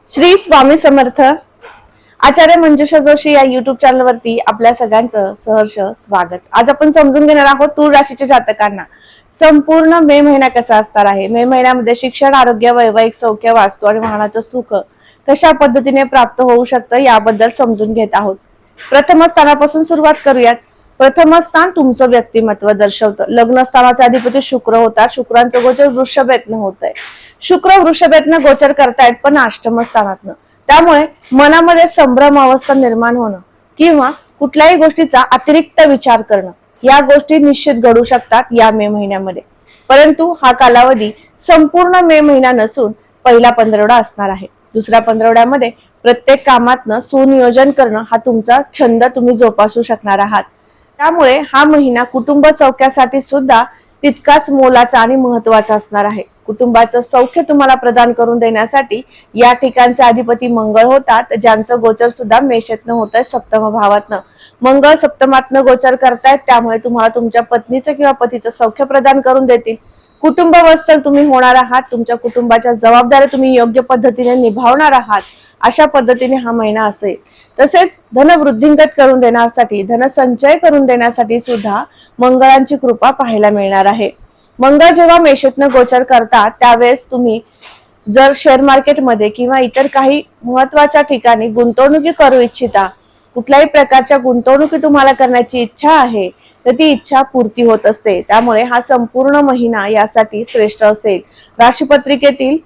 श्री स्वामी समर्थ. आचार्य मंजुषा जोशी या YouTube channel वरती आपल्या सगळ्यांचं सहर्ष स्वागत. आज आपण समजून घेणार आहोत तूळ राशीच्या जातकांना संपूर्ण मे महिना कसा असणार आहे. मे महिन्यामध्ये शिक्षण, आरोग्य, वैवाहिक सौख्य, वास्तू आणि वाहनाचं सुख कशा पद्धतीने प्राप्त होऊ शकतं याबद्दल समजून घेत आहोत. प्रथम स्थानापासून सुरुवात करूयात. प्रथम स्थान तुमचं व्यक्तिमत्व दर्शवतं. लग्न स्थानाचा अधिपती शुक्र होता. शुक्रांचं गोचर वृषभेतनं होत आहे. शुक्र वृषभेतनं गोचर करतायत पण अष्टम स्थानातनं. त्यामुळे मनामध्ये संभ्रम अवस्था निर्माण होणं किंवा कुठल्याही गोष्टीचा अतिरिक्त विचार करणं या गोष्टी निश्चित घडू शकतात या मे महिन्यामध्ये. परंतु हा कालावधी संपूर्ण मे महिना नसून पहिला पंधरवडा असणार आहे. दुसऱ्या पंधरवड्यामध्ये प्रत्येक कामातनं सुनियोजन करणं हा तुमचा छंद तुम्ही जोपासू शकणार आहात. त्यामुळे हा महिना कुटुंब सौख्यासाठी सुद्धा तितकाच मोलाचा आणि महत्वाचा असणार आहे. कुटुंबाचं सौख्य तुम्हाला प्रदान करून देण्यासाठी या ठिकाणचे अधिपती मंगळ होतात, ज्यांचं गोचर सुद्धा मेषेतनं होत आहे. सप्तम भावातनं मंगळ सप्तमातनं गोचर करतायत. त्यामुळे तुम्हाला तुमच्या पत्नीचं किंवा पतीचं सौख्य प्रदान करून देतील. कुटुंब वत्सल तुम्ही होणार आहात. तुमच्या कुटुंबाच्या जबाबदाऱ्या तुम्ही योग्य पद्धतीने निभावणार आहात. अशा पद्धतीने हा महिना असेल. तसेच धन वृद्धिंगत करून देण्यासाठी, धन संचय करून देण्यासाठी सुद्धा मंगळांची कृपा पाहायला मिळणार आहे. मंगळ जेव्हा मेषेतनं गोचर करतात त्यावेळेस तुम्ही जर शेअर मार्केटमध्ये किंवा इतर काही महत्वाच्या ठिकाणी गुंतवणुकी करू इच्छिता, कुठल्याही प्रकारच्या गुंतवणुकी तुम्हाला करण्याची इच्छा आहे तर ती इच्छा पूर्ती होत असते. त्यामुळे हा संपूर्ण महिना यासाठी श्रेष्ठ असेल. राशीपत्रिकेतील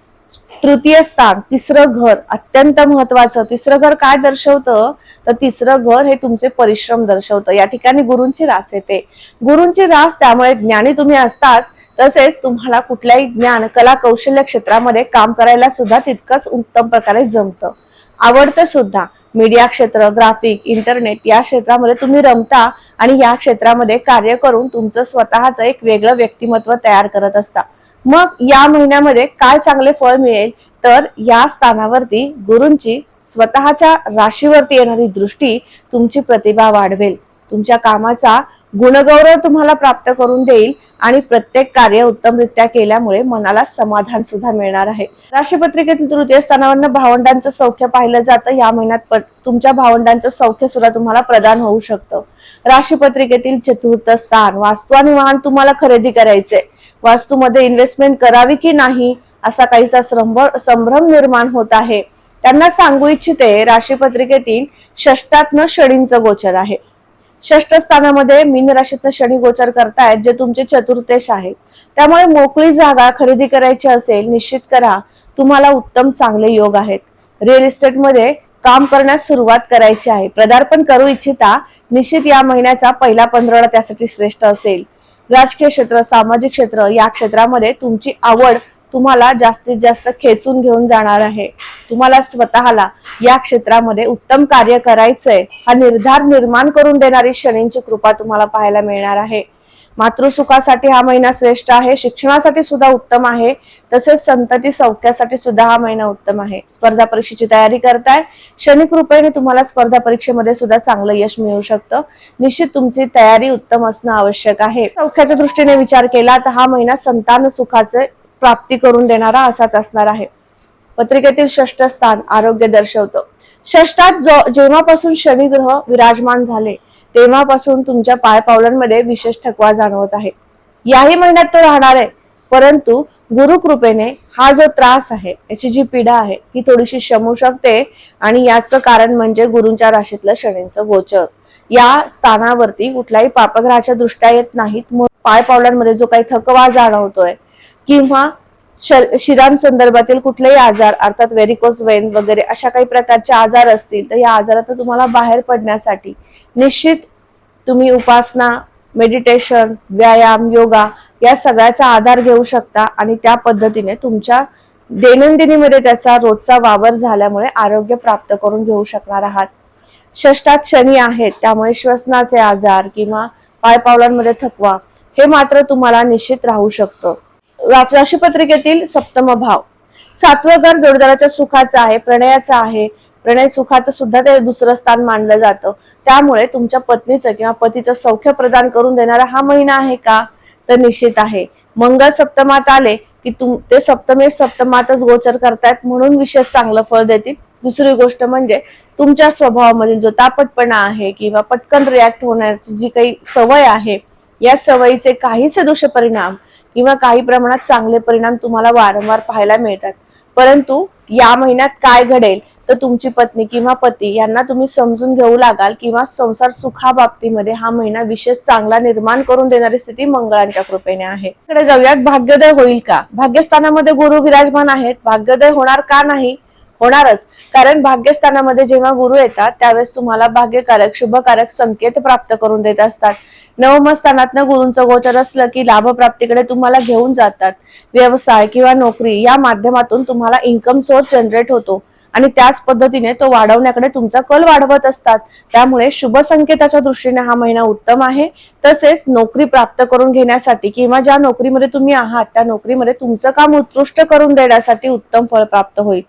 तृतीय स्थान, तिसरं घर अत्यंत महत्वाचं. तिसरं घर काय दर्शवतं तर तिसरं घर हे तुमचे परिश्रम दर्शवतं. या ठिकाणी गुरूंची रास येते. गुरूंची रास त्यामुळे ज्ञानी तुम्ही असताच, तसेच तुम्हाला कुठल्याही ज्ञान, कला, कौशल्य क्षेत्रामध्ये काम करायला सुद्धा तितकंच उत्तम प्रकारे जमतं, आवडतं सुद्धा. मीडिया क्षेत्र, ग्राफिक, इंटरनेट या क्षेत्रामध्ये तुम्ही रमता आणि या क्षेत्रामध्ये कार्य करून तुमचं स्वतःचं एक वेगळं व्यक्तिमत्व तयार करत असता. मग या महिन्यामध्ये काय चांगले फळ मिळेल तर या स्थानावरती गुरूंची स्वतःच्या राशीवरती येणारी दृष्टी तुमची प्रतिभा वाढवेल, तुमच्या कामाचा गुणगौरव तुम्हाला प्राप्त करून देईल आणि प्रत्येक कार्य उत्तमरित्या केल्यामुळे मनाला समाधान सुद्धा मिळणार आहे. राशीपत्रिकेतील तृतीय स्थानावरनं भावंडांचं सौख्य पाहिलं जातं. या महिन्यात तुमच्या भावंडांचं सौख्य सुद्धा तुम्हाला प्रदान होऊ शकतं. राशीपत्रिकेतील चतुर्थ स्थान, वास्तू आणि वाहन तुम्हाला खरेदी करायचे. वास्तूमध्ये इन्व्हेस्टमेंट करावी की नाही असा काहीसा संभ्रम निर्माण होत आहे. त्यांना सांगू इच्छिते, राशीपत्रिकेतील षष्ठातनं शनींचं गोचर आहे. षष्ठ स्थानामध्ये मीन राशीतनं शनी गोचर करतायत, जे तुमचे चतुर्थेश आहे. त्यामुळे मोकळी जागा खरेदी करायची असेल निश्चित करा. तुम्हाला उत्तम चांगले योग आहेत. रिअल इस्टेटमध्ये काम करण्यास सुरुवात करायची आहे. पदार्पण करू इच्छिता, निश्चित या महिन्याचा पहिला पंधरवडा त्यासाठी श्रेष्ठ असेल. राजकीय क्षेत्र, सामाजिक क्षेत्र या क्षेत्रामध्ये तुमची आवड तुम्हाला जास्तीत जास्त खेचून घेऊन जाणार आहे. तुम्हाला स्वतःला या क्षेत्रामध्ये उत्तम कार्य करायचंय हा निर्धार निर्माण करून देणारी शनींची कृपा तुम्हाला पाहायला मिळणार आहे. मातृसुखासाठी हा महिना श्रेष्ठ आहे. शिक्षणासाठी सुद्धा उत्तम आहे. तसेच संतती सौख्यासाठी सुद्धा हा महिना उत्तम आहे. स्पर्धा परीक्षेची तयारी करताय, शनी कृपेने तुम्हाला स्पर्धा परीक्षेमध्ये सुद्धा चांगलं यश मिळू शकतं. निश्चित तुमची तयारी उत्तम असणं आवश्यक आहे. सौख्याच्या दृष्टीने विचार केला तर हा महिना संतान सुखाचे प्राप्ती करून देणारा असाच असणार आहे. पत्रिकेतील षष्ठ स्थान आरोग्य दर्शवतं. षष्ठात जेव्हापासून शनी ग्रह विराजमान झाले तेव्हापासून तुमच्या पावलांमध्ये विशेष थकवा जाणवत आहे. याही महिन्यात तो राहणार आहे. परंतु गुरुकृपेने हा जो त्रास आहे, याची जी पीडा आहे ही थोडीशी शमू शकते आणि याचं कारण म्हणजे गुरूंच्या राशीतलं शनींचं गोचर. या स्थानावरती कुठल्याही पापग्रहाच्या दृष्ट्या येत नाहीत. पावलांमध्ये जो काही थकवा जाणवतोय किंवा शिरांसंदर्भातील कुठलेही आजार, अर्थात व्हेरिकोस वेन वगैरे अशा काही प्रकारचे आजार असतील तर या आजारातून तुम्हाला बाहेर पडण्यासाठी निश्चित तुम्ही उपासना, मेडिटेशन, व्यायाम, योगा या सगळ्याचा आधार घेऊ शकता आणि त्या पद्धतीने तुमच्या दैनंदिनीमध्ये त्याचा रोजचा वावर झाल्यामुळे आरोग्य प्राप्त करून घेऊ शकणार आहात. षष्ठात शनी आहेत, त्यामुळे श्वसनाचे आजार किंवा पावलांमध्ये थकवा हे मात्र तुम्हाला निश्चित राहू शकतं. राशीपत्रिकेतील सप्तम भाव, सातवं घर जोडदाराच्या सुखाचं आहे, प्रणयाचं आहे. प्रणय सुखाचं सुद्धा ते दुसरं स्थान मानलं जातं. त्यामुळे तुमच्या पत्नीचं किंवा पतीचं सौख्य प्रदान करून देणारा हा महिना आहे का तर निश्चित आहे. मंगळ सप्तमात आले की ते सप्तमेश सप्तमातच गोचर करतायत म्हणून विशेष चांगलं फळ देतील. दुसरी गोष्ट म्हणजे तुमच्या स्वभावामधील जो तापटपणा आहे किंवा पटकन रिॲक्ट होण्याची जी काही सवय आहे, या सवयीचे काहीसे दुष्परिणाम किंवा काही प्रमाणात चांगले परिणाम तुम्हाला वारंवार पाहायला मिळतात. परंतु या महिन्यात काय घडेल तर तुमची पत्नी किंवा पती यांना तुम्ही समजून घेऊ लागाल किंवा संसार सुखाबाबतीमध्ये हा महिना विशेष चांगला निर्माण करून देणारी स्थिती मंगळांच्या कृपेने आहे. इकडे जाऊयात, भाग्योदय होईल का? भाग्यस्थानामध्ये गुरु विराजमान आहेत. भाग्योदय होणार का नाही? होणारच, कारण भाग्यस्थानामध्ये जेव्हा गुरु येतात त्यावेळेस तुम्हाला भाग्यकारक शुभकारक संकेत प्राप्त करून देत असतात. नवम स्थानातनं गुरूंचं गोचर असलं की लाभ प्राप्तीकडे तुम्हाला घेऊन जातात. व्यवसाय किंवा नोकरी या माध्यमातून तुम्हाला इन्कम सोर्स जनरेट होतो आणि त्याच पद्धतीने तो वाढवण्याकडे तुमचा कल वाढवत असतात. त्यामुळे शुभ संकेताच्या दृष्टीने हा महिना उत्तम आहे. तसेच नोकरी प्राप्त करून घेण्यासाठी किंवा ज्या नोकरीमध्ये तुम्ही आहात त्या नोकरीमध्ये तुमचं काम उत्कृष्ट करून देण्यासाठी उत्तम फळ प्राप्त होईल.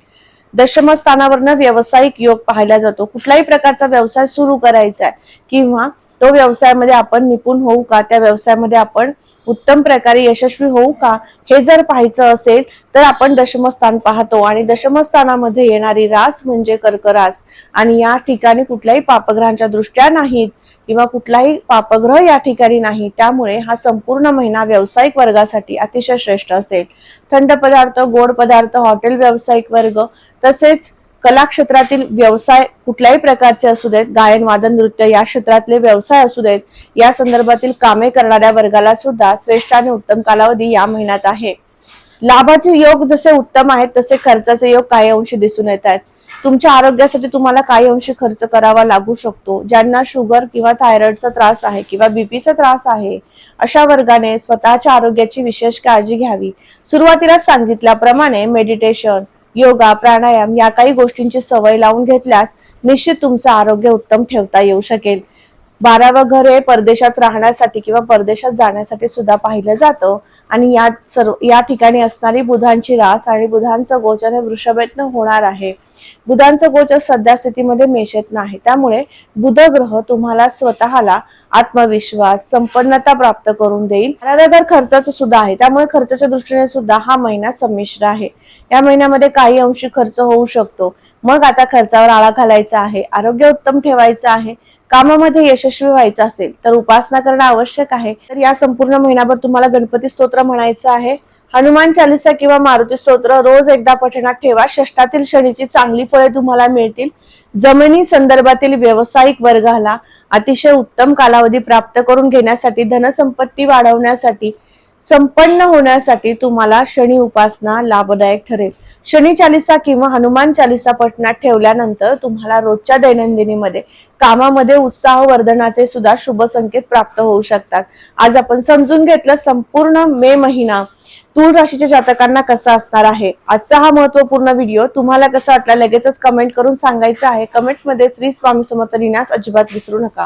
दशम स्थानावरनं व्यावसायिक योग पाहायला जातो. कुठल्याही प्रकारचा व्यवसाय सुरू करायचा आहे किंवा तो व्यवसायामध्ये आपण निपुण होऊ का, त्या व्यवसायामध्ये आपण उत्तम प्रकारे यशस्वी होऊ का, हे जर पाहायचं असेल तर आपण दशमस्थान पाहतो. आणि दशमस्थानामध्ये येणारी रास म्हणजे कर्क रास, आणि या ठिकाणी कुठल्याही पापग्रहांच्या दृष्ट्या नाहीत किंवा कुठलाही पापग्रह या ठिकाणी नाही. त्यामुळे हा संपूर्ण महिना व्यावसायिक वर्गासाठी अतिशय श्रेष्ठ असेल. थंड पदार्थ, गोड पदार्थ, हॉटेल व्यावसायिक वर्ग, तसेच कला क्षेत्रातील व्यवसाय कुठल्याही प्रकारचे असू देत, गायन वादन नृत्य या क्षेत्रातले व्यवसाय असू देत, या संदर्भातील कामे करणाऱ्या वर्गाला सुद्धा श्रेष्ठ आणि उत्तम कालावधी या महिन्यात आहे. लाभाचे योग जसे उत्तम आहेत तसे खर्चाचे योग काही अंशी दिसून येत आहेत. तुमच्या आरोग्यासाठी तुम्हाला काही अंशी खर्च करावा लागू शकतो. ज्यांना शुगर किंवा थायरॉइडचा त्रास आहे किंवा बीपीचा त्रास आहे अशा वर्गाने स्वतःच्या आरोग्याची विशेष काळजी घ्यावी. सुरुवातीला सांगितल्याप्रमाणे मेडिटेशन, योगा, प्राणायाम या काही गोष्टींची सवय लावून घेतल्यास निश्चित तुमचं आरोग्य उत्तम ठेवता येऊ शकेल. 12वं घर हे परदेशात राहण्यासाठी किंवा परदेशात जाण्यासाठी सुद्धा पाहिलं जातं आणि या ठिकाणी असणारी बुधांची रास आणि बुधांचं गोचर हे वृषभेतनं होणार आहे. बुधांचं गोचर सध्या स्थितीमध्ये मेषेत नाही. त्यामुळे बुध ग्रह तुम्हाला स्वतःला आत्मविश्वास, संपन्नता प्राप्त करून देईल. 12वं घर खर्चाचं सुद्धा आहे, त्यामुळे खर्चाच्या दृष्टीने सुद्धा हा महिना संमिश्र आहे. या महिन्यामध्ये काही अंशी खर्च होऊ शकतो. मग आता खर्चावर आळा घालायचा आहे, आरोग्य उत्तम ठेवायचं आहे, कामामध्ये यशस्वी व्हायचं असेल तर उपासना करणं आवश्यक आहे. तर या संपूर्ण महिनाभर तुम्हाला गणपती स्तोत्र म्हणायचं आहे. हनुमान चालीसा किंवा मारुती स्तोत्र रोज एकदा पठणात ठेवा. षष्ठातील शनीची चांगली फळे तुम्हाला मिळतील. जमिनी संदर्भातील व्यावसायिक वर्गाला अतिशय उत्तम कालावधी प्राप्त करून घेण्यासाठी, धनसंपत्ती वाढवण्यासाठी, संपन्न होण्यासाठी तुम्हाला शनी उपासना लाभदायक ठरेल. शनी चालीसा किंवा हनुमान चालीसा पठणात ठेवल्यानंतर तुम्हाला रोजच्या दैनंदिनीमध्ये कामामध्ये उत्साह वर्धनाचे सुद्धा शुभ संकेत प्राप्त होऊ शकतात. आज आपण समजून घेतलं संपूर्ण मे महिना तूळ राशीच्या जातकांना कसा असणार आहे. आजचा हा महत्वपूर्ण व्हिडिओ तुम्हाला कसा वाटला लगेचच कमेंट करून सांगायचं आहे. कमेंटमध्ये श्री स्वामी समर्थ लिहिण्यास अजिबात विसरू नका.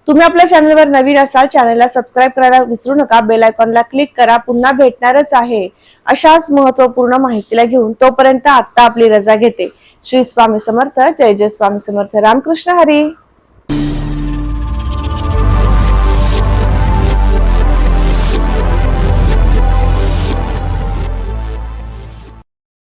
तुम्ही आपल्या चॅनलवर नवीन असाल, चॅनलला सबस्क्राईब करायला विसरू नका. बेल आयकॉनला क्लिक करा. पुन्हा भेटणारच आहे अशाच महत्वपूर्ण माहितीला घेऊन. तोपर्यंत आता आपली रजा घेते. श्री स्वामी समर्थ. जय जय स्वामी समर्थ. रामकृष्ण हरी.